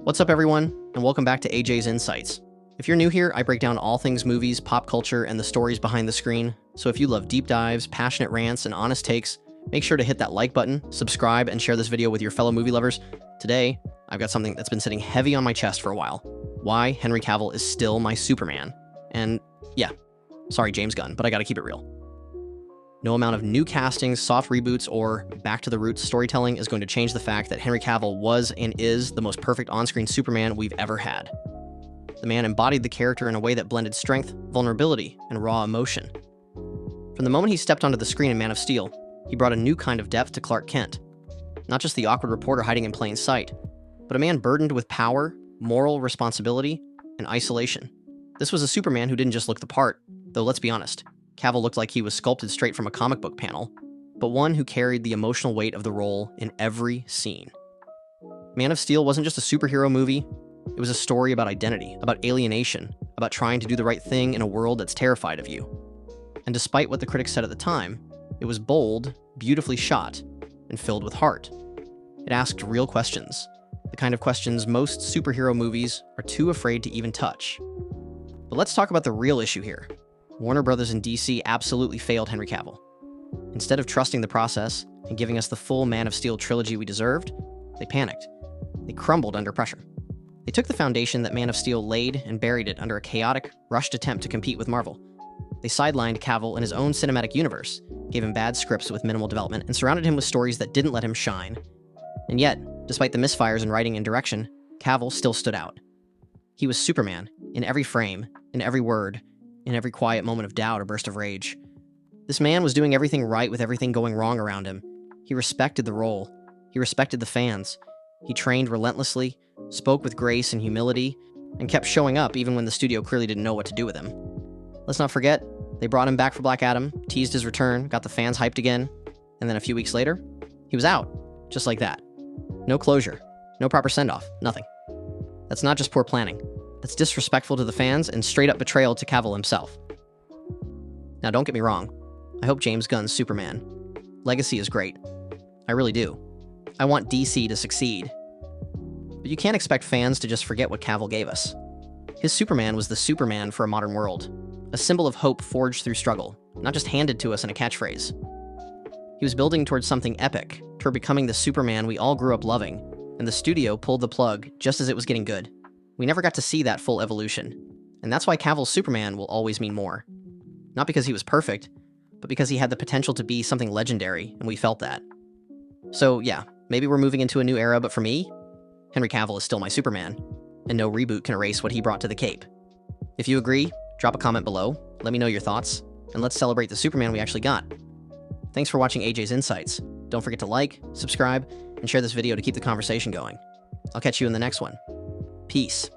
What's up, everyone, and welcome back to AJ's Insights. If you're new here, I break down all things movies, pop culture, and the stories behind the screen. So if you love deep dives, passionate rants, and honest takes, make sure to hit that like button, subscribe, and share this video with your fellow movie lovers. Today, I've got something that's been sitting heavy on my chest for a while. Why Henry Cavill is still my Superman. And yeah, sorry James Gunn, but I gotta keep it real. No amount of new castings, soft reboots, or back-to-the-roots storytelling is going to change the fact that Henry Cavill was and is the most perfect on-screen Superman we've ever had. The man embodied the character in a way that blended strength, vulnerability, and raw emotion. From the moment he stepped onto the screen in Man of Steel, he brought a new kind of depth to Clark Kent. Not just the awkward reporter hiding in plain sight, but a man burdened with power, moral responsibility, and isolation. This was a Superman who didn't just look the part, though let's be honest, Cavill looked like he was sculpted straight from a comic book panel, but one who carried the emotional weight of the role in every scene. Man of Steel wasn't just a superhero movie, it was a story about identity, about alienation, about trying to do the right thing in a world that's terrified of you. And despite what the critics said at the time, it was bold, beautifully shot, and filled with heart. It asked real questions, the kind of questions most superhero movies are too afraid to even touch. But let's talk about the real issue here. Warner Brothers and DC absolutely failed Henry Cavill. Instead of trusting the process and giving us the full Man of Steel trilogy we deserved, they panicked. They crumbled under pressure. They took the foundation that Man of Steel laid and buried it under a chaotic, rushed attempt to compete with Marvel. They sidelined Cavill in his own cinematic universe, gave him bad scripts with minimal development, and surrounded him with stories that didn't let him shine. And yet, despite the misfires in writing and direction, Cavill still stood out. He was Superman, in every frame, in every word, in every quiet moment of doubt or burst of rage. This man was doing everything right with everything going wrong around him. He respected the role. He respected the fans. He trained relentlessly, spoke with grace and humility, and kept showing up even when the studio clearly didn't know what to do with him. Let's not forget, they brought him back for Black Adam, teased his return, got the fans hyped again, and then a few weeks later, he was out, just like that. No closure, no proper send-off, nothing. That's not just poor planning. That's disrespectful to the fans and straight-up betrayal to Cavill himself. Now, don't get me wrong. I hope James Gunn's Superman legacy is great. I really do. I want DC to succeed. But you can't expect fans to just forget what Cavill gave us. His Superman was the Superman for a modern world, a symbol of hope forged through struggle, not just handed to us in a catchphrase. He was building towards something epic, toward becoming the Superman we all grew up loving, and the studio pulled the plug just as it was getting good. We never got to see that full evolution, and that's why Cavill's Superman will always mean more. Not because he was perfect, but because he had the potential to be something legendary, and we felt that. So yeah, maybe we're moving into a new era, but for me, Henry Cavill is still my Superman, and no reboot can erase what he brought to the cape. If you agree, drop a comment below, let me know your thoughts, and let's celebrate the Superman we actually got. Thanks for watching AJ's Insights. Don't forget to like, subscribe, and share this video to keep the conversation going. I'll catch you in the next one. Peace.